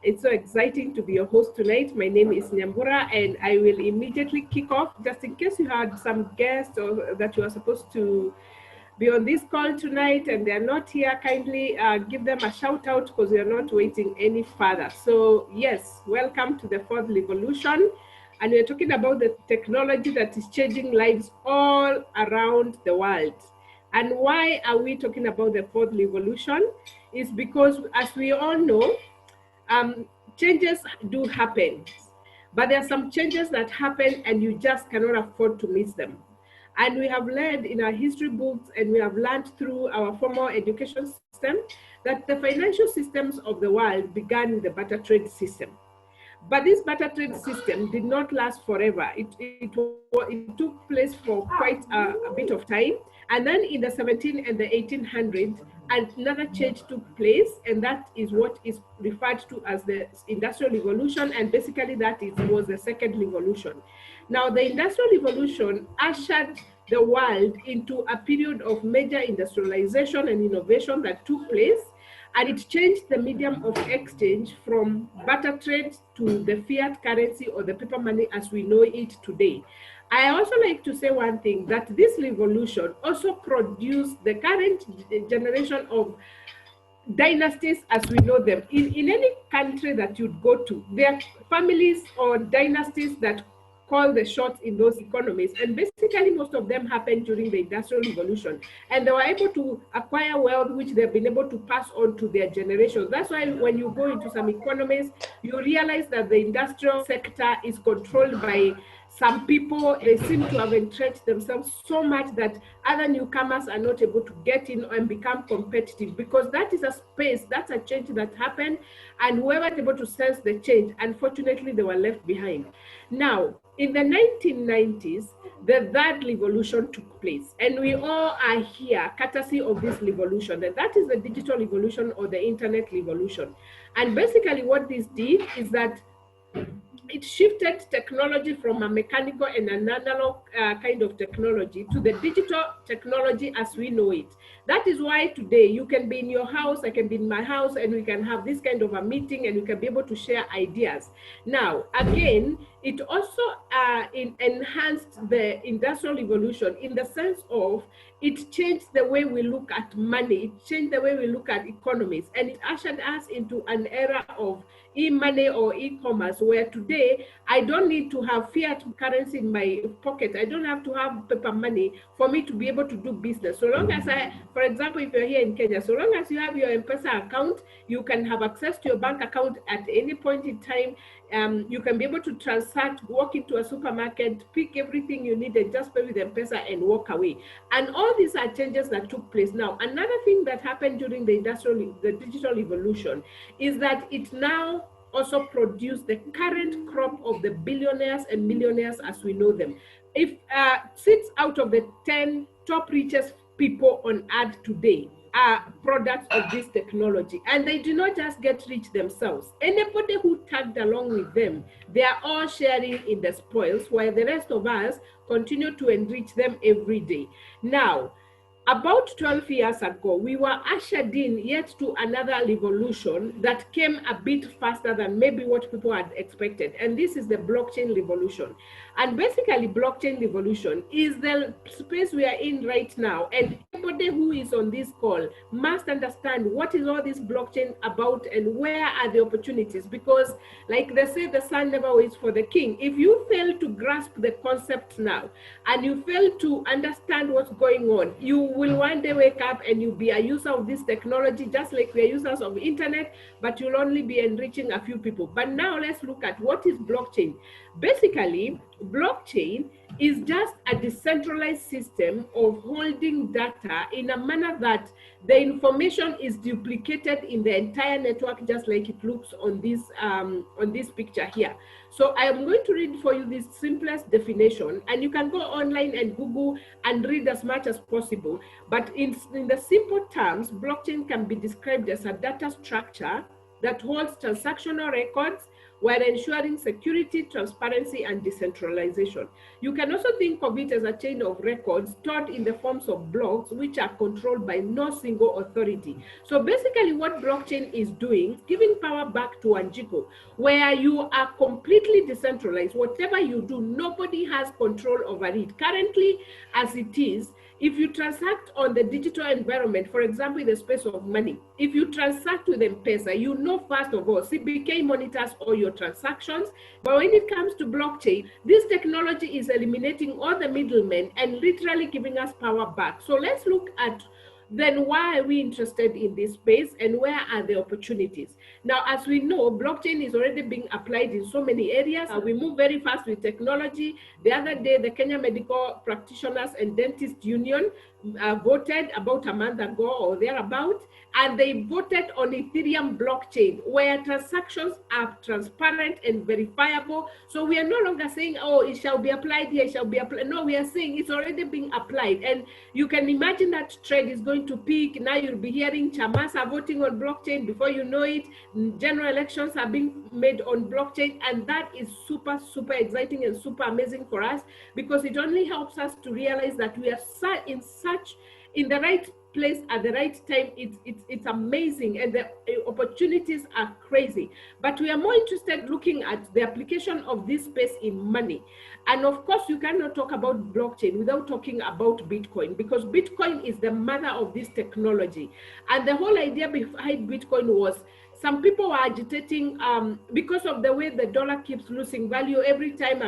It's so exciting to be your host tonight. My name is Nyambura, and I will immediately kick off. Just in case you had some guests or that you are supposed to be on this call tonight and they're not here, kindly give them a shout out because we are not waiting any further. So yes, welcome to the fourth revolution. And we're talking about the technology that is changing lives all around the world. And why are we talking about the fourth revolution? It's because, as we all know, changes do happen, but there are some changes that happen and you just cannot afford to miss them. And we have learned in our history books and we have learned through our formal education system that the financial systems of the world began with the barter trade system. But this barter trade system did not last forever. It took place for quite a bit of time. And then in the 17 and the 1800s, another change took place, and that is what is referred to as the Industrial Revolution, and basically was the second revolution. Now, the Industrial Revolution ushered the world into a period of major industrialization and innovation that took place, and it changed the medium of exchange from barter trade to the fiat currency or the paper money as we know it today. I also like to say one thing, that this revolution also produced the current generation of dynasties as we know them. In any country that you'd go to, there are families or dynasties that call the shots in those economies, and basically most of them happened during the Industrial Revolution, and they were able to acquire wealth which they've been able to pass on to their generations. That's why when you go into some economies, you realize that the industrial sector is controlled by some people. They seem to have entrenched themselves so much that other newcomers are not able to get in and become competitive, because that is a space, that's a change that happened, and whoever is able to sense the change, unfortunately, they were left behind. Now, in the 1990s, the third revolution took place, and we all are here courtesy of this revolution, and that is the digital revolution or the internet revolution. And basically what this did is that it shifted technology from a mechanical and an analog kind of technology to the digital technology as we know it. That is why today you can be in your house, I can be in my house, and we can have this kind of a meeting and we can be able to share ideas. Now, again, it also enhanced the Industrial Revolution in the sense of it changed the way we look at money, it changed the way we look at economies, and it ushered us into an era of e-money or e-commerce, where today I don't need to have fiat currency in my pocket. I don't have to have paper money for me to be able to do business. So long as for example, if you're here in Kenya, so long as you have your M-Pesa account, you can have access to your bank account at any point in time. You can be able to transact, walk into a supermarket, pick everything you need and just pay with M-Pesa and walk away. And all these are changes that took place. Now, another thing that happened during the digital revolution is that it now also produced the current crop of the billionaires and millionaires as we know them. If 6 out of the 10 top richest people on earth today are products of this technology, and they do not just get rich themselves. Anybody who tagged along with them, they are all sharing in the spoils, while the rest of us continue to enrich them every day. Now, about 12 years ago, we were ushered in yet to another revolution that came a bit faster than maybe what people had expected. And this is the blockchain revolution. And basically, blockchain revolution is the space we are in right now. And everybody who is on this call must understand what is all this blockchain about and where are the opportunities. Because like they say, the son never waits for the king. If you fail to grasp the concept now and you fail to understand what's going on, you will one day wake up and you'll be a user of this technology, just like we are users of internet, but you'll only be enriching a few people. But now let's look at what is blockchain. Basically, blockchain is just a decentralized system of holding data in a manner that the information is duplicated in the entire network, just like it looks on this picture here. So I am going to read for you this simplest definition, and you can go online and Google and read as much as possible. But in the simple terms, blockchain can be described as a data structure that holds transactional records while ensuring security, transparency, and decentralization. You can also think of it as a chain of records stored in the forms of blocks, which are controlled by no single authority. So basically what blockchain is doing, giving power back to Wanjiku, where you are completely decentralized. Whatever you do, nobody has control over it. Currently, as it is, if you transact on the digital environment, for example, in the space of money, if you transact with M-Pesa, you know, first of all, CBK monitors all your transactions. But when it comes to blockchain, this technology is eliminating all the middlemen and literally giving us power back. So let's look at then why are we interested in this space and where are the opportunities? Now, as we know, blockchain is already being applied in so many areas. We move very fast with technology. The other day, the Kenya Medical Practitioners and Dentists Union voted about a month ago or thereabout, and they voted on Ethereum blockchain, where transactions are transparent and verifiable. So we are no longer saying, oh, it shall be applied here, it shall be applied. No, we are saying it's already being applied. And you can imagine that trend is going to peak. Now you'll be hearing Chamasa voting on blockchain. Before you know it, general elections are being made on blockchain. And that is super, super exciting and super amazing for us, because it only helps us to realize that we are in the right place at the right time. It's amazing, and the opportunities are crazy. But we are more interested looking at the application of this space in money. And of course, you cannot talk about blockchain without talking about Bitcoin, because Bitcoin is the mother of this technology. And the whole idea behind Bitcoin was, some people are agitating because of the way the dollar keeps losing value. Every time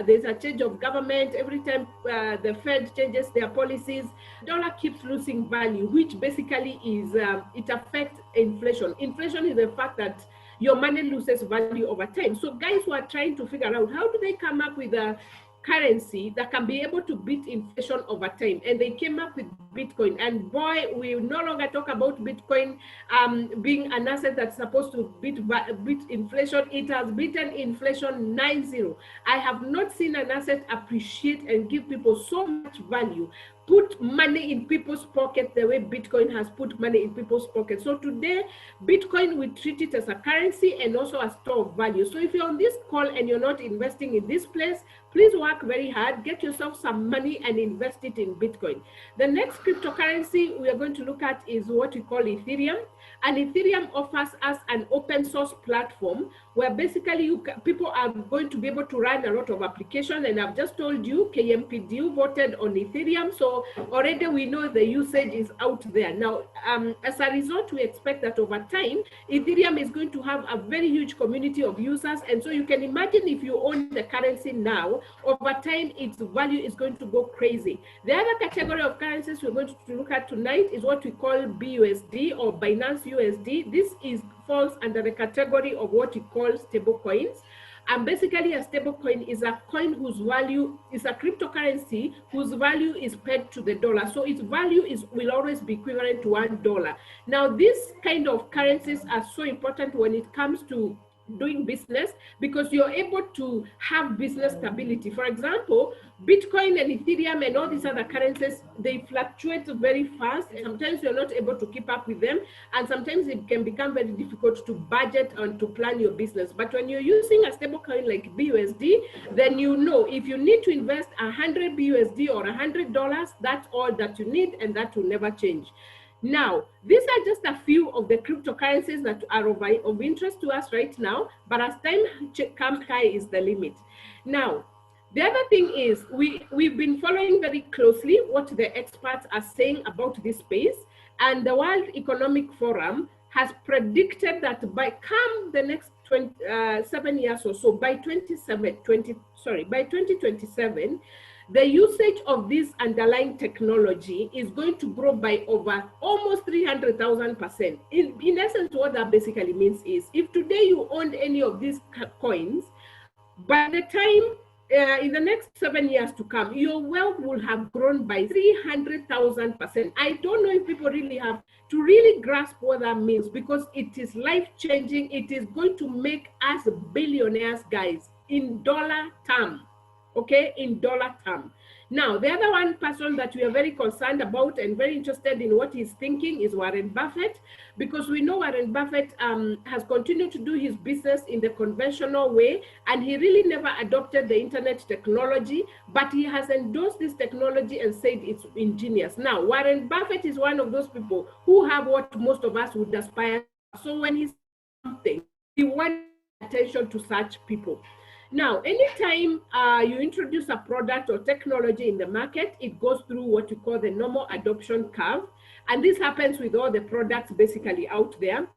there's a change of government, every time the Fed changes their policies, dollar keeps losing value, which basically is, it affects inflation. Inflation is the fact that your money loses value over time. So guys who are trying to figure out how do they come up with a currency that can be able to beat inflation over time, and they came up with Bitcoin. And boy, we no longer talk about Bitcoin being an asset that's supposed to beat inflation. It has beaten inflation 9-0. I have not seen an asset appreciate and give people so much value, put money in people's pocket the way Bitcoin has put money in people's pockets. So today, Bitcoin, we treat it as a currency and also a store of value. So if you're on this call and you're not investing in this place, please work very hard, get yourself some money and invest it in Bitcoin. The next cryptocurrency we are going to look at is what we call Ethereum. And Ethereum offers us an open source platform where basically people are going to be able to run a lot of applications. And I've just told you, KMPDU voted on Ethereum. So already we know the usage is out there. Now, as a result, we expect that over time, Ethereum is going to have a very huge community of users. And so you can imagine if you own the currency now, over time, its value is going to go crazy. The other category of currencies we're going to look at tonight is what we call BUSD or Binance USD. This falls under the category of what we call stable coins. And basically a stable coin is a coin whose value is a cryptocurrency whose value is pegged to the dollar. So its value will always be equivalent to $1. Now, these kind of currencies are so important when it comes to doing business, because you're able to have business stability. For example, Bitcoin and Ethereum and all these other currencies, they fluctuate very fast. Sometimes you're not able to keep up with them, and sometimes it can become very difficult to budget and to plan your business. But when you're using a stable coin like BUSD, then you know if you need to invest 100 BUSD or $100, that's all that you need, and that will never change. Now, these are just a few of the cryptocurrencies that are of interest to us right now, but as time comes, sky is the limit. Now, the other thing is we've been following very closely what the experts are saying about this space, and the World Economic Forum has predicted that by the next 7 years or so, by 2027, the usage of this underlying technology is going to grow by over almost 300,000%. In essence, what that basically means is, if today you owned any of these coins, by the time in the next 7 years to come, your wealth will have grown by 300,000%. I don't know if people really have to really grasp what that means, because it is life-changing. It is going to make us billionaires, guys, in dollar term. Okay, in dollar term. Now, the other one person that we are very concerned about and very interested in what he's thinking is Warren Buffett, because we know Warren Buffett has continued to do his business in the conventional way, and he really never adopted the internet technology, but he has endorsed this technology and said it's ingenious. Now, Warren Buffett is one of those people who have what most of us would aspire to. So when he says something, we want attention to such people. Now, anytime you introduce a product or technology in the market, it goes through what you call the normal adoption curve. And this happens with all the products basically out there.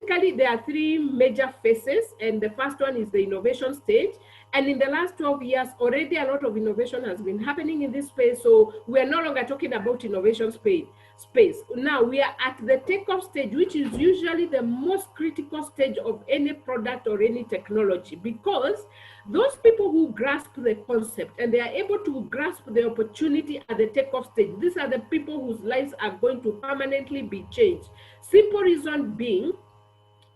Basically, there are three major phases, and the first one is the innovation stage. And in the last 12 years, already a lot of innovation has been happening in this space. So we are no longer talking about innovation space. Now we are at the takeoff stage, which is usually the most critical stage of any product or any technology, because those people who grasp the concept and they are able to grasp the opportunity at the takeoff stage, these are the people whose lives are going to permanently be changed. Simple reason being,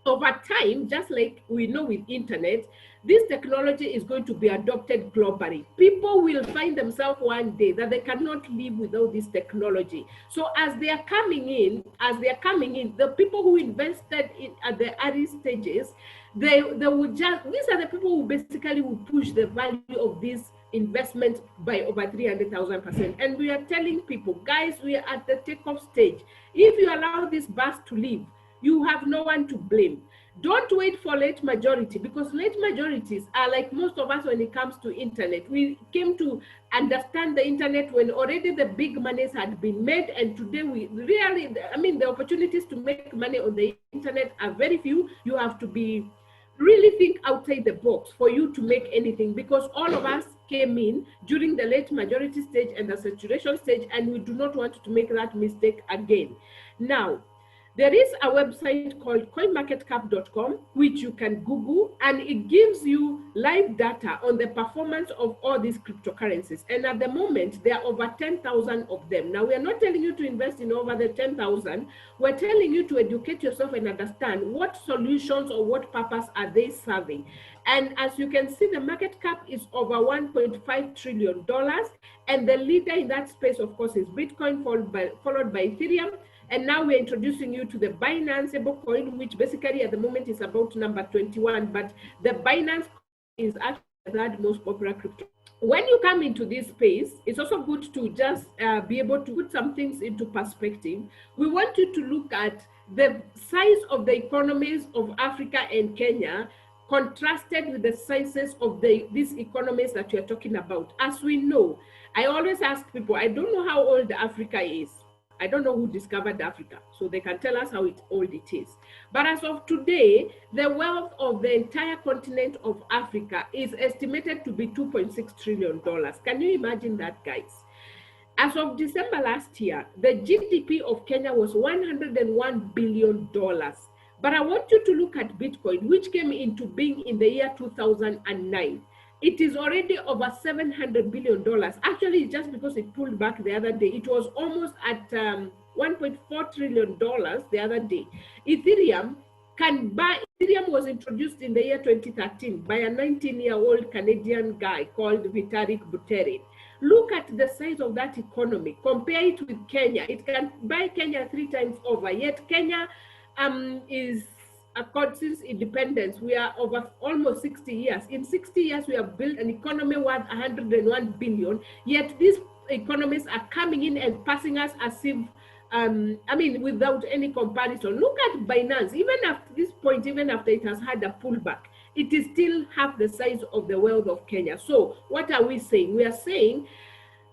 over time, just like we know with internet, this technology is going to be adopted globally. People will find themselves one day that they cannot live without this technology. So as they are coming in, the people who invested in at the early stages, they would just, these are the people who basically will push the value of this investment by over 300,000%. And we are telling people, guys, we are at the takeoff stage. If you allow this bus to leave, you have no one to blame. Don't wait for late majority, because late majorities are like most of us when it comes to internet. We came to understand the internet when already the big monies had been made, and today we really, I mean, the opportunities to make money on the internet are very few. You have to be really think outside the box for you to make anything, because all of us came in during the late majority stage and the saturation stage, and we do not want to make that mistake again. Now, there is a website called CoinMarketCap.com, which you can Google, and it gives you live data on the performance of all these cryptocurrencies. And at the moment, there are over 10,000 of them. Now, we are not telling you to invest in over the 10,000. We're telling you to educate yourself and understand what solutions or what purpose are they serving. And as you can see, the market cap is over $1.5 trillion. And the leader in that space, of course, is Bitcoin, followed by Ethereum. And now we're introducing you to the Binance coin, which basically at the moment is about number 21, but the Binance is actually the third most popular crypto. When you come into this space, it's also good to just be able to put some things into perspective. We want you to look at the size of the economies of Africa and Kenya contrasted with the sizes of these economies that you're talking about. As we know, I always ask people, I don't know how old Africa is. I don't know who discovered Africa, so they can tell us how old it is. But as of today, the wealth of the entire continent of Africa is estimated to be $2.6 trillion. Can you imagine that, guys? As of December last year, the GDP of Kenya was $101 billion. But I want you to look at Bitcoin, which came into being in the year 2009. It is already over $700 billion. Actually, just because it pulled back the other day, it was almost at $1.4 trillion the other day. Ethereum was introduced in the year 2013 by a 19-year-old Canadian guy called Vitalik Buterin. Look at the size of that economy. Compare it with Kenya. It can buy Kenya 3 times over. Yet Kenya is, since independence, we are over almost 60 years. In 60 years, we have built an economy worth 101 billion, yet these economies are coming in and passing us as if, I mean, without any comparison. Look at Binance. Even after this point, even after it has had a pullback, it is still half the size of the wealth of Kenya. So what are we saying? We are saying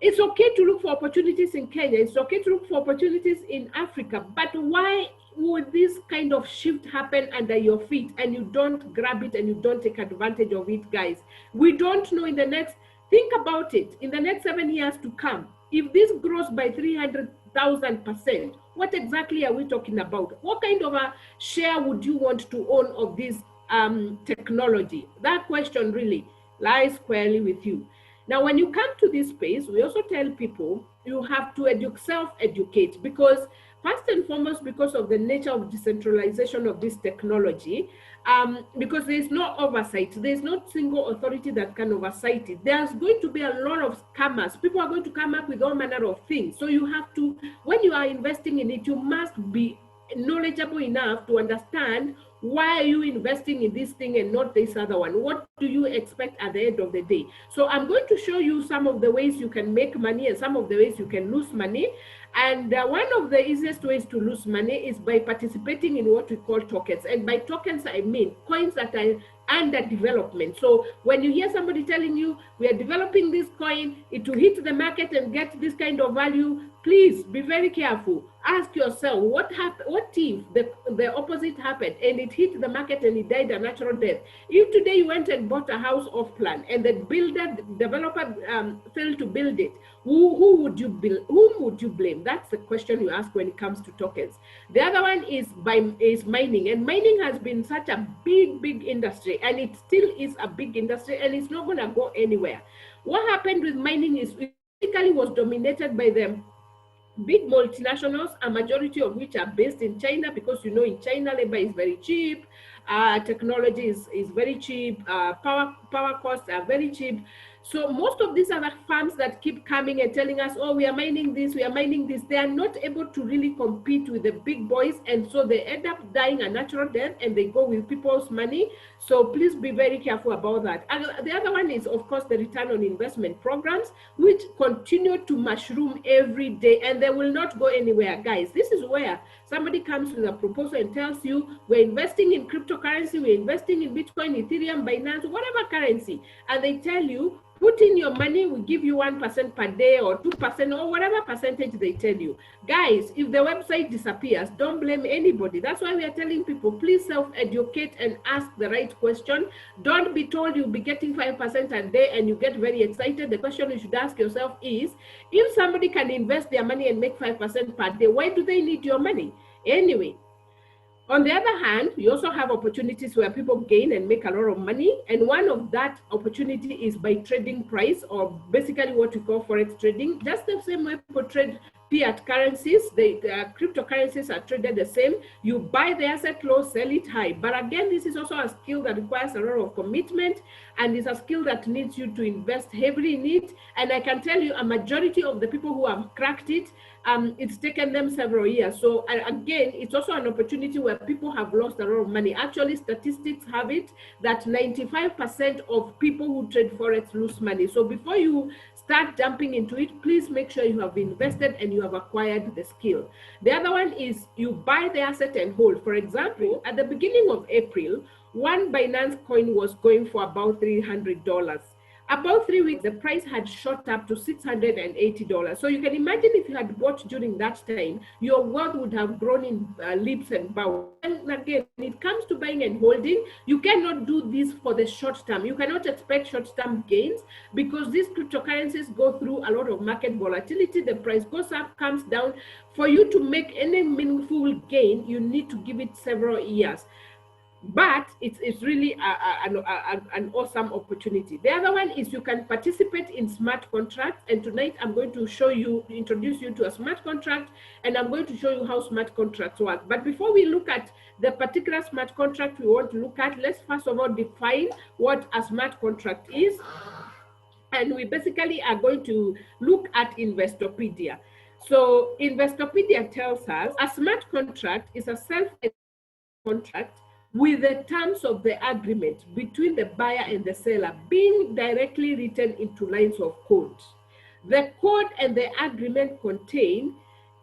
it's okay to look for opportunities in Kenya. It's okay to look for opportunities in Africa. But why would this kind of shift happen under your feet and you don't grab it and you don't take advantage of it, guys? We don't know in the next, think about it, in the next 7 years to come, if this grows by 300,000%, what exactly are we talking about? What kind of a share would you want to own of this technology? That question really lies squarely with you. Now, when you come to this space, we also tell people you have to self-educate, because first and foremost, because of the nature of decentralization of this technology, because there's no oversight. There's no single authority that can oversight it. There's going to be a lot of scammers. People are going to come up with all manner of things. So you have to, when you are investing in it, you must be knowledgeable enough to understand why are you investing in this thing and not this other one. What do you expect at the end of the day? So I'm going to show you some of the ways you can make money and some of the ways you can lose money. And one of the easiest ways to lose money is by participating in what we call tokens. And by tokens, I mean coins that are under development. So when you hear somebody telling you, we are developing this coin, it will hit the market and get this kind of value, please be very careful. Ask yourself, what if the opposite happened and it hit the market and it died a natural death? If today you went and bought a house off plan and the developer failed to build it, whom would you blame? That's the question you ask when it comes to tokens. The other one is mining, and mining has been such a big industry, and it still is a big industry, and it's not going to go anywhere. What happened with mining is it basically was dominated by them big multinationals, a majority of which are based in China, because you know in China labor is very cheap, technology is very cheap, power costs are very cheap. So most of these other firms that keep coming and telling us, oh, we are mining this, they are not able to really compete with the big boys, and so they end up dying a natural death and they go with people's money. So please be very careful about that. And the other one is, of course, the return on investment programs, which continue to mushroom every day, and they will not go anywhere. Guys, this is where somebody comes with a proposal and tells you, we're investing in cryptocurrency, we're investing in Bitcoin, Ethereum, Binance, whatever currency, and they tell you, put in your money, we give you 1% per day or 2% or whatever percentage they tell you. Guys, if the website disappears, don't blame anybody. That's why we are telling people, please self-educate and ask the right question. Don't be told you'll be getting 5% a day and you get very excited. The question you should ask yourself is, if somebody can invest their money and make 5% per day, why do they need your money? Anyway, on the other hand, you also have opportunities where people gain and make a lot of money. And one of that opportunity is by trading price, or basically what we call forex trading. Just the same way people trade fiat currencies, the cryptocurrencies are traded the same. You buy the asset low, sell it high. But again, this is also a skill that requires a lot of commitment, and it's a skill that needs you to invest heavily in it. And I can tell you, a majority of the people who have cracked it, it's taken them several years. So again, it's also an opportunity where people have lost a lot of money. Actually, statistics have it that 95% of people who trade forex lose money. So before you start jumping into it, please make sure you have invested and you have acquired the skill. The other one is you buy the asset and hold. For example, at the beginning of April, one Binance coin was going for about $300. About 3 weeks, the price had shot up to $680. So you can imagine if you had bought during that time, your wealth would have grown in leaps and bounds. And again, when it comes to buying and holding, you cannot do this for the short term. You cannot expect short-term gains because these cryptocurrencies go through a lot of market volatility. The price goes up, comes down. For you to make any meaningful gain, you need to give it several years. But it's really an awesome opportunity. The other one is you can participate in smart contracts, and tonight I'm going to introduce you to a smart contract, and I'm going to show you how smart contracts work. But before we look at the particular smart contract we want to look at, let's first of all define what a smart contract is, and we basically are going to look at Investopedia. So Investopedia tells us a smart contract is a self-contract with the terms of the agreement between the buyer and the seller being directly written into lines of code. The code and the agreement contained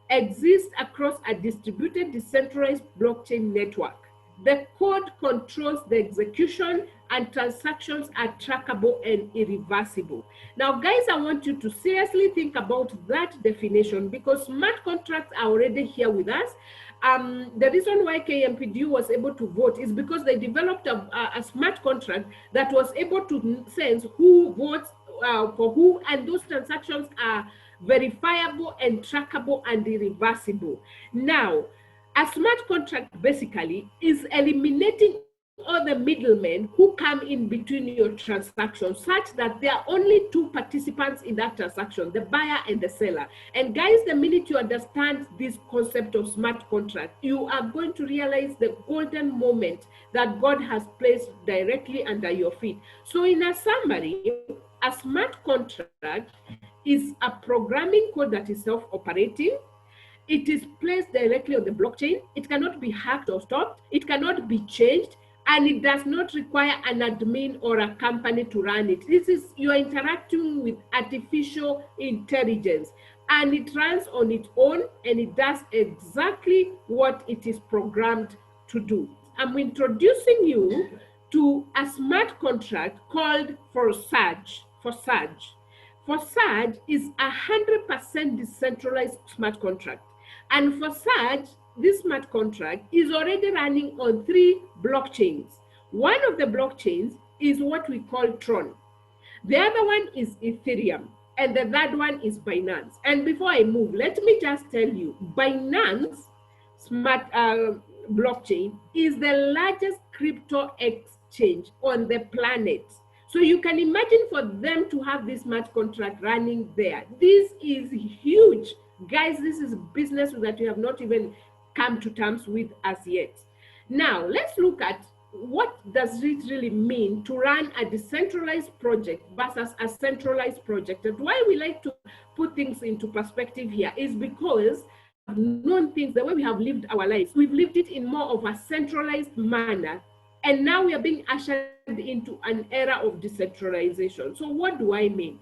exist across a distributed decentralized blockchain network. The code controls the execution, and transactions are trackable and irreversible. Now, guys, I want you to seriously think about that definition, because smart contracts are already here with us. The reason why KMPDU was able to vote is because they developed a smart contract that was able to sense who votes for who, and those transactions are verifiable and trackable and irreversible. Now, a smart contract basically is eliminating all the middlemen who come in between your transactions, such that there are only two participants in that transaction, the buyer and the seller. And guys, the minute you understand this concept of smart contract, you are going to realize the golden moment that God has placed directly under your feet. So in a summary, a smart contract is a programming code that is self-operating. It is placed directly on the blockchain. It cannot be hacked or stopped. It cannot be changed, and it does not require an admin or a company to run it. This is, you are interacting with artificial intelligence, and it runs on its own, and it does exactly what it is programmed to do. I'm introducing you to a smart contract called Forsage. Forsage is 100% decentralized smart contract. And Forsage, this smart contract, is already running on 3 blockchains. One of the blockchains is what we call Tron. The other one is Ethereum. And the third one is Binance. And before I move, let me just tell you, Binance smart blockchain is the largest crypto exchange on the planet. So you can imagine for them to have this smart contract running there. This is huge. Guys, this is business that you have not even come to terms with as yet. Now, let's look at what does it really mean to run a decentralized project versus a centralized project. And why we like to put things into perspective here is because we've known things, the way we have lived our lives, we've lived it in more of a centralized manner. And now we are being ushered into an era of decentralization. So what do I mean?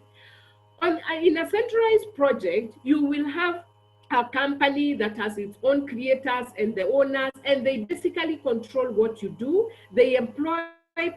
In a centralized project, you will have a company that has its own creators and the owners, and they basically control what you do. They employ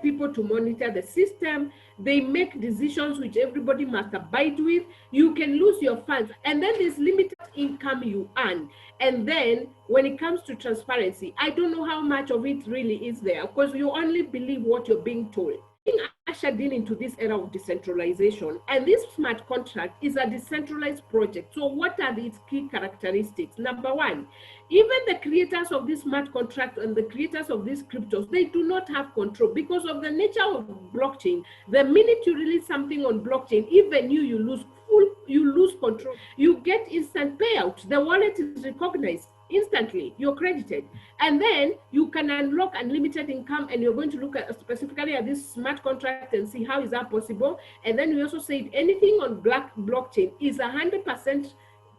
people to monitor the system. They make decisions which everybody must abide with. You can lose your funds, and then there's limited income you earn. And then when it comes to transparency, I don't know how much of it really is there, because you only believe what you're being told. Being ushered into this era of decentralization, and this smart contract is a decentralized project. So what are its key characteristics? Number one, even the creators of this smart contract and the creators of these cryptos, they do not have control because of the nature of blockchain. The minute you release something on blockchain, even you lose control. You get instant payout. The wallet is recognized instantly, you're credited, and then you can unlock unlimited income. And you're going to look at specifically at this smart contract and see how is that possible. And then we also said anything on blockchain is 100%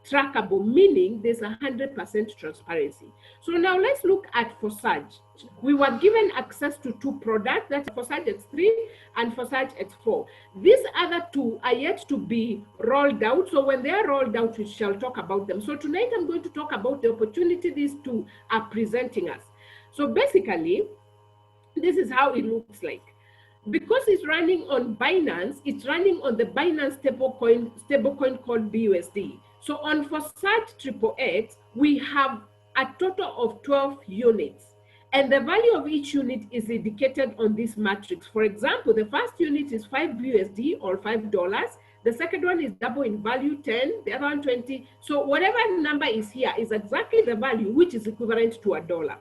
trackable, meaning there's 100% transparency. So now let's look at Forsage. We were given access to 2 products, that's Forsage X3 and Forsage X4. These other 2 are yet to be rolled out. So when they are rolled out, we shall talk about them. So tonight I'm going to talk about the opportunity these 2 are presenting us. So basically, this is how it looks like. Because it's running on Binance, it's running on the Binance stablecoin called BUSD. So on Forsage XXX, we have a total of 12 units. And the value of each unit is indicated on this matrix. For example, the first unit is 5 BUSD or $5. The second one is double in value, 10, the other one 20. So whatever number is here is exactly the value, which is equivalent to $1.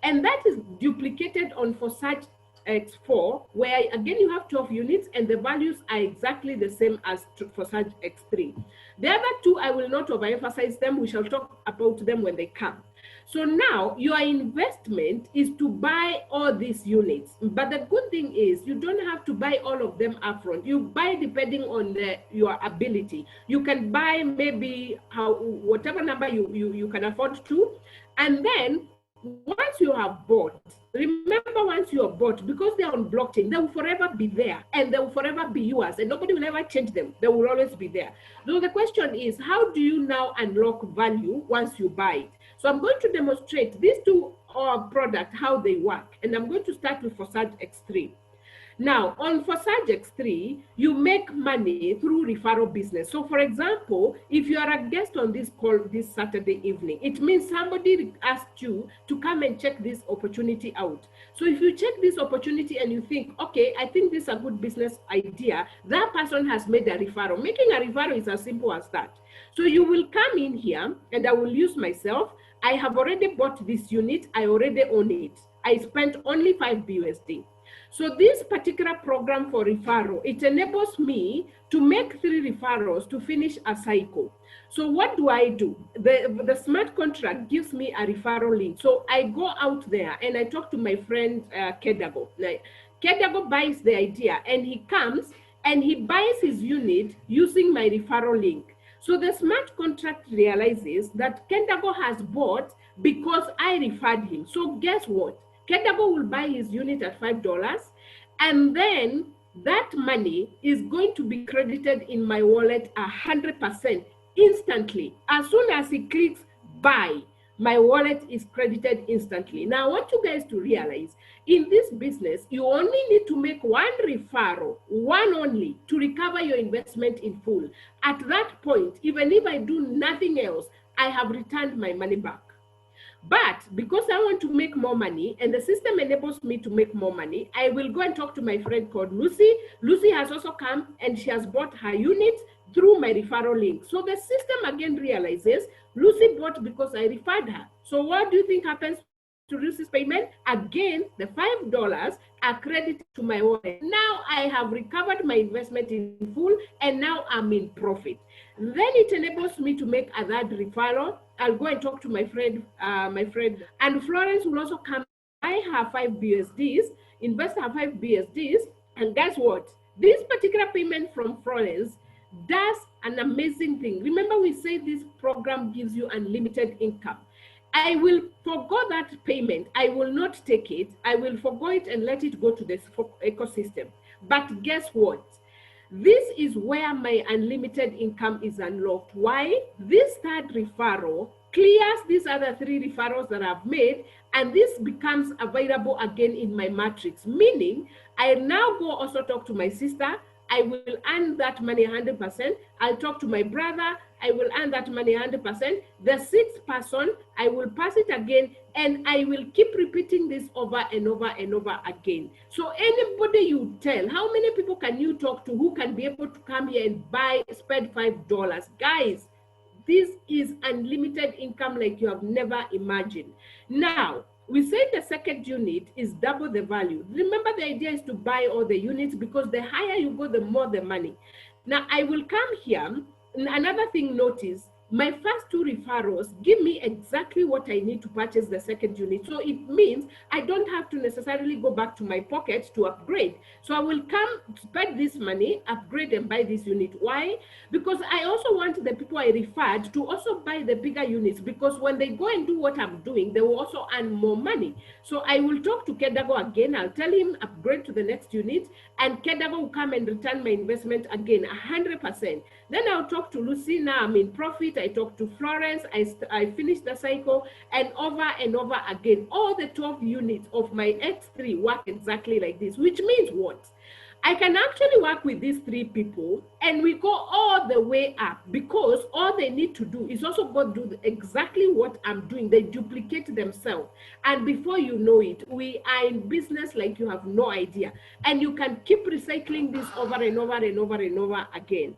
And that is duplicated on Forsage X4, where again you have 12 units and the values are exactly the same as Forsage X3. The other 2, I will not overemphasize them. We shall talk about them when they come. So now your investment is to buy all these units. But the good thing is you don't have to buy all of them upfront. You buy depending on your ability. You can buy maybe whatever number you can afford to. And then once you have bought, remember, once you are bought, because they are on blockchain, they will forever be there and they will forever be yours and nobody will ever change them. They will always be there. So the question is, how do you now unlock value once you buy it? So I'm going to demonstrate these 2 products, how they work. And I'm going to start with Forsage X3. Now, on Forsage X3, you make money through referral business. So, for example, if you are a guest on this call this Saturday evening, it means somebody asked you to come and check this opportunity out. So, if you check this opportunity and you think, okay, I think this is a good business idea, that person has made a referral. Making a referral is as simple as that. So, you will come in here, and I will use myself. I have already bought this unit. I already own it. I spent only 5 BUSD. So this particular program for referral, it enables me to make 3 referrals to finish a cycle. So what do? The smart contract gives me a referral link. So I go out there and I talk to my friend Kedago. Like, Kedago buys the idea and he comes and he buys his unit using my referral link. So the smart contract realizes that Kedago has bought because I referred him. So guess what? Kedago will buy his unit at $5, and then that money is going to be credited in my wallet 100% instantly. As soon as he clicks buy, my wallet is credited instantly. Now, I want you guys to realize in this business, you only need to make 1 referral, one only, to recover your investment in full. At that point, even if I do nothing else, I have returned my money back. But because I want to make more money and the system enables me to make more money, I will go and talk to my friend called Lucy. Lucy has also come and she has bought her unit through my referral link. So the system again realizes Lucy bought because I referred her. So what do you think happens to Lucy's payment? Again, the $5 are credited to my wallet. Now I have recovered my investment in full and now I'm in profit. Then it enables me to make a third referral. I'll go and talk to my friend, and Florence will also come. I have 5 BSDs, invest her 5 BSDs, and guess what? This particular payment from Florence does an amazing thing. Remember, we say this program gives you unlimited income. I will forgo that payment. I will not take it. I will forgo it and let it go to the ecosystem. But guess what? This is where my unlimited income is unlocked. Why? This third referral clears these other 3 referrals that I've made, and this becomes available again in my matrix, meaning I now go also talk to my sister. I will earn that money 100%. I'll talk to my brother. I will earn that money 100%. The 6th person, I will pass it again, and I will keep repeating this over and over and over again. So anybody you tell, how many people can you talk to who can be able to come here and spend $5? Guys, this is unlimited income like you have never imagined. Now, we say the second unit is double the value. Remember, the idea is to buy all the units because the higher you go, the more the money. Now, I will come here. Another thing, notice, my first 2 referrals give me exactly what I need to purchase the second unit. So it means I don't have to necessarily go back to my pocket to upgrade. So I will come, spend this money, upgrade and buy this unit. Why? Because I also want the people I referred to also buy the bigger units, because when they go and do what I'm doing, they will also earn more money. So I will talk to Kedago again. I'll tell him upgrade to the next unit, and Kedago will come and return my investment again, 100%. Then I'll talk to Lucy. Now I'm in profit. I talk to Florence. I finish the cycle, and over again. All the 12 units of my X3 work exactly like this, which means what? I can actually work with these 3 people and we go all the way up, because all they need to do is also go do exactly what I'm doing. They duplicate themselves. And before you know it, we are in business like you have no idea. And you can keep recycling this over and over and over and over again.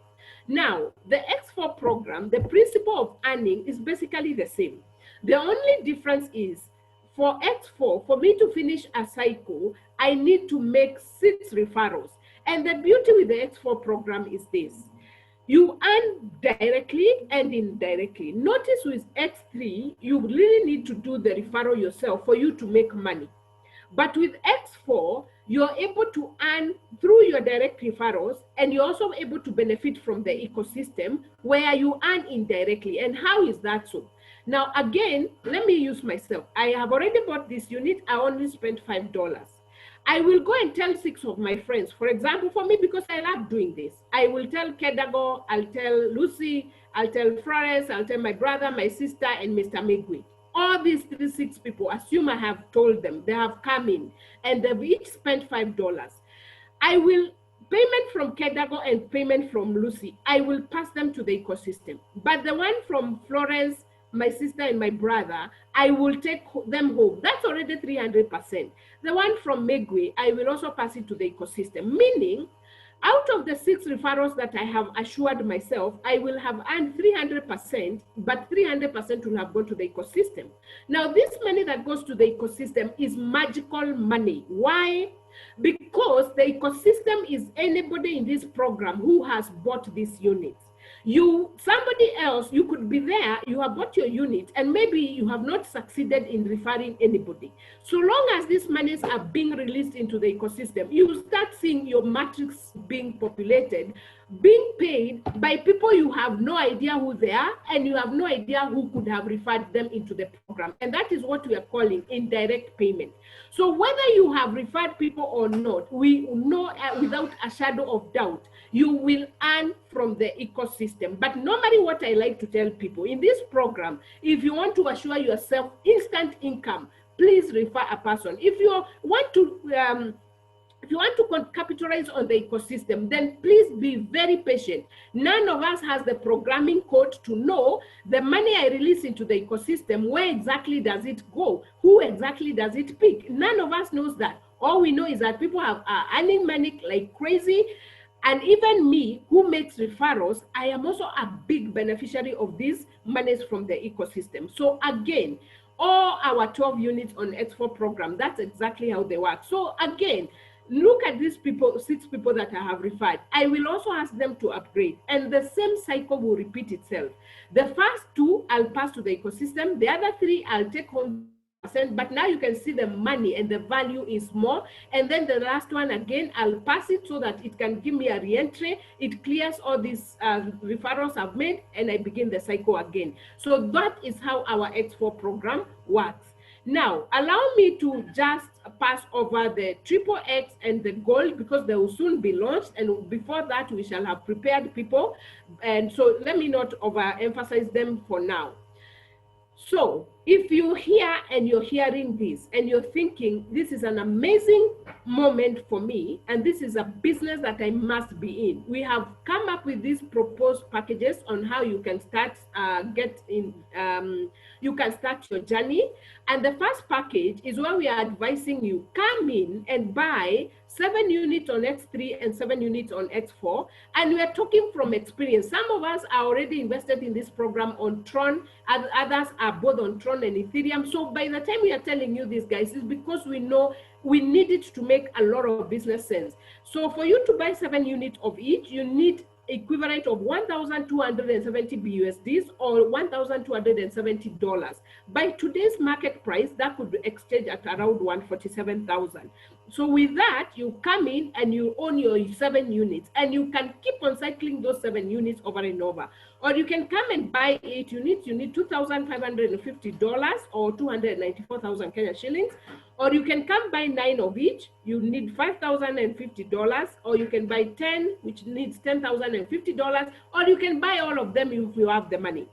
Now, the X4 program, the principle of earning is basically the same. The only difference is for X4, for me to finish a cycle, I need to make 6 referrals. And the beauty with the X4 program is this. You earn directly and indirectly. Notice with X3, you really need to do the referral yourself for you to make money. But with X4, you're able to earn through your direct referrals, and you're also able to benefit from the ecosystem where you earn indirectly. And how is that so? Now, again, let me use myself. I have already bought this unit. I only spent $5. I will go and tell 6 of my friends. For example, for me, because I love doing this, I will tell Kedago, I'll tell Lucy, I'll tell Florence, I'll tell my brother, my sister, and Mr. Megwe. All these 6 people, assume I have told them, they have come in, and they've each spent $5. I will, payment from Kedago and payment from Lucy, I will pass them to the ecosystem. But the one from Florence, my sister, and my brother, I will take them home. That's already 300%. The one from Megwe, I will also pass it to the ecosystem, meaning Out of the 6 referrals that I have assured myself, I will have earned 300%, but 300% will have gone to the ecosystem. Now, this money that goes to the ecosystem is magical money. Why? Because the ecosystem is anybody in this program who has bought these units. Somebody else, you could be there, you have bought your unit, and maybe you have not succeeded in referring anybody. So long as these monies are being released into the ecosystem, you start seeing your matrix being populated, being paid by people you have no idea who they are, and you have no idea who could have referred them into the program. And that is what we are calling indirect payment. So whether you have referred people or not, we know without a shadow of doubt, you will earn from the ecosystem. But normally what I like to tell people in this program, if you want to assure yourself instant income, please refer a person. If you want to capitalize on the ecosystem, then please be very patient. None of us has the programming code to know the money I release into the ecosystem, where exactly does it go? Who exactly does it pick? None of us knows that. All we know is that people are earning money like crazy. And even me, who makes referrals, I am also a big beneficiary of these monies from the ecosystem. So again, all our 12 units on X4 program, that's exactly how they work. So again, look at these people, 6 people that I have referred. I will also ask them to upgrade, and the same cycle will repeat itself. The first 2, I'll pass to the ecosystem. The other 3, I'll take home. But now you can see the money and the value is more. And then the last one, again, I'll pass it so that it can give me a re-entry. It clears all these referrals I've made, and I begin the cycle again. So that is how our X4 program works. Now, allow me to just pass over the triple X and the gold, because they will soon be launched. And before that, we shall have prepared people. And so let me not overemphasize them for now. So if you're here and you're hearing this and you're thinking, this is an amazing moment for me, and this is a business that I must be in, we have come up with these proposed packages on how you can start you can start your journey. And the first package is where we are advising you come in and buy 7 units on X3 and 7 units on X4. And we are talking from experience. Some of us are already invested in this program on Tron, and others are both on Tron and Ethereum. So by the time we are telling you this, guys, it's because we know we need it to make a lot of business sense. So for you to buy 7 units of each, you need equivalent of 1,270 BUSDs or $1,270. By today's market price, that could exchange at around 147,000. So with that, you come in and you own your 7 units, and you can keep on cycling those 7 units over and over. Or you can come and buy 8 units. You need $2,550 or 294,000 Kenya shillings. Or you can come buy 9 of each. You need $5,050. Or you can buy 10, which needs $10,050. Or you can buy all of them if you have the money.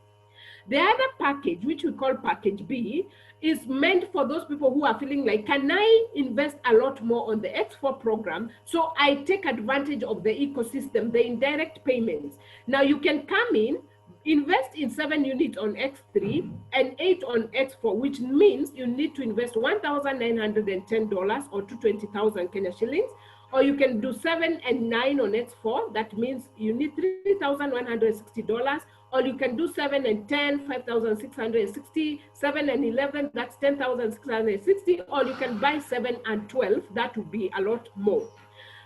The other package, which we call package B, is meant for those people who are feeling like, can I invest a lot more on the X4 program so I take advantage of the ecosystem, the indirect payments? Now you can come in, invest in 7 units on X3 and 8 on X4, which means you need to invest $1,910 or 220,000 Kenya shillings. Or you can do 7 and 9 on X4. That means you need $3,160. Or you can do 7 and 10, 5,660, 7 and 11, that's 10,660. Or you can buy 7 and 12, that would be a lot more.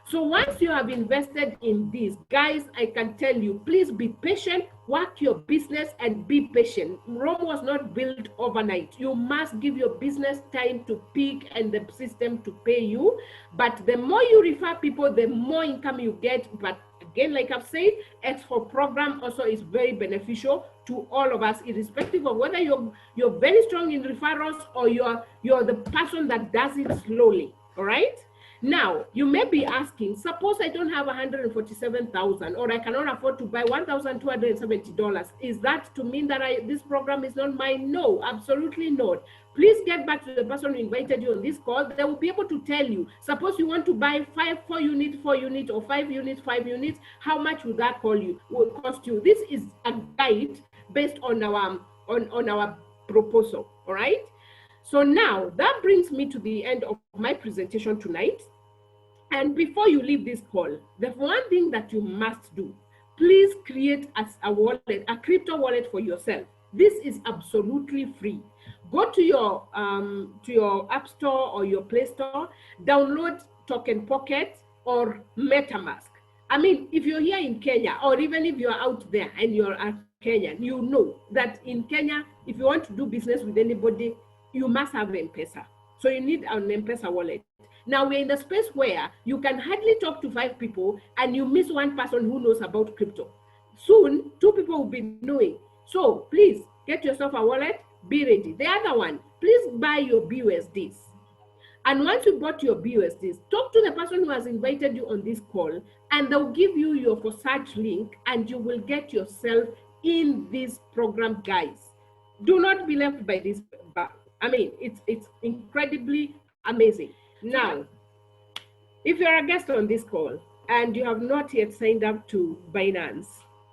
So once you have invested in this, guys, I can tell you, please be patient, work your business and be patient. Rome was not built overnight. You must give your business time to peak and the system to pay you. But the more you refer people, the more income you get. But again, like I've said, X4 program also is very beneficial to all of us, irrespective of whether you're very strong in referrals or you're the person that does it slowly, all right? Now, you may be asking, suppose I don't have 147,000 or I cannot afford to buy $1,270. Is that to mean that this program is not mine? No, absolutely not. Please get back to the person who invited you on this call. They will be able to tell you, suppose you want to buy 4 units, or 5 units, 5 units, how much will that cost you? This is a guide based on our proposal, all right? So now that brings me to the end of my presentation tonight. And before you leave this call, the one thing that you must do, please create as a wallet, a crypto wallet for yourself. This is absolutely free. Go to your App Store or your Play Store, download Token Pocket or MetaMask. I mean, if you're here in Kenya, or even if you're out there and you're a Kenyan, you know that in Kenya, if you want to do business with anybody, you must have M-Pesa. So you need an M-Pesa wallet. Now we're in the space where you can hardly talk to 5 people and you miss one person who knows about crypto. Soon, 2 people will be knowing. So please get yourself a wallet, be ready. The other one, please buy your BUSDs. And once you bought your BUSDs, talk to the person who has invited you on this call, and they'll give you your for search link, and you will get yourself in this program, guys. Do not be left by this. I mean, it's incredibly amazing. Now, if you're a guest on this call and you have not yet signed up to Binance,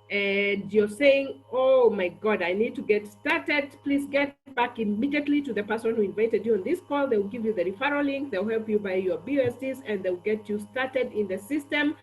and you're saying, oh my God, I need to get started, please get back immediately to the person who invited you on this call. They'll give you the referral link, they'll help you buy your BUSDs, and they'll get you started in the system.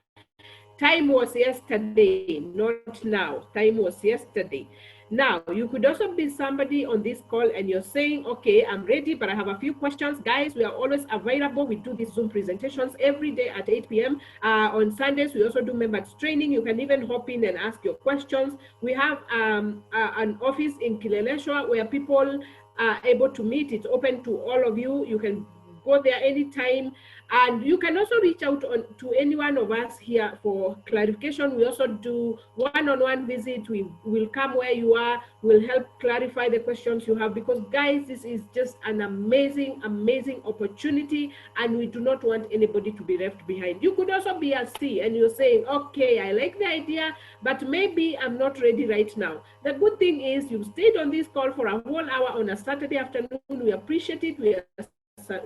Time was yesterday, not now. Time was yesterday. Now, you could also be somebody on this call and you're saying, okay, I'm ready, but I have a few questions. Guys, we are always available. We do these Zoom presentations every day at 8 p.m. On Sundays, we also do members training. You can even hop in and ask your questions. We have an office in Kileleshwa where people are able to meet. It's open to all of you. You can go there anytime, and you can also reach out to any one of us here for clarification. We also do one-on-one visit. We will come where you are, we'll help clarify the questions you have, because guys, this is just an amazing opportunity, and we do not want anybody to be left behind. You could also be at sea and you're saying, okay, I like the idea, but maybe I'm not ready right now. The good thing is you stayed on this call for a whole hour on a Saturday afternoon. We appreciate it.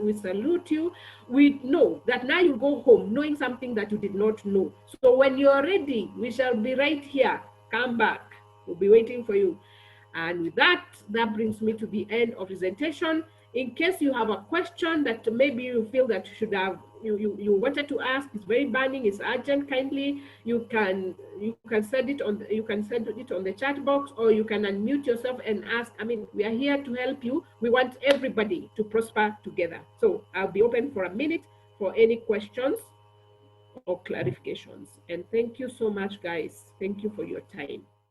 We salute you. We know that now you go home knowing something that you did not know. So when you're ready, we shall be right here. Come back. We'll be waiting for you. And with that, that brings me to the end of presentation. In case you have a question that maybe you feel that you should have, you wanted to ask, it's very burning, it's urgent, kindly, you can send it on the chat box, or you can unmute yourself and ask. I mean, we are here to help you. We want everybody to prosper together. So I'll be open for a minute for any questions or clarifications. And thank you so much, guys. Thank you for your time.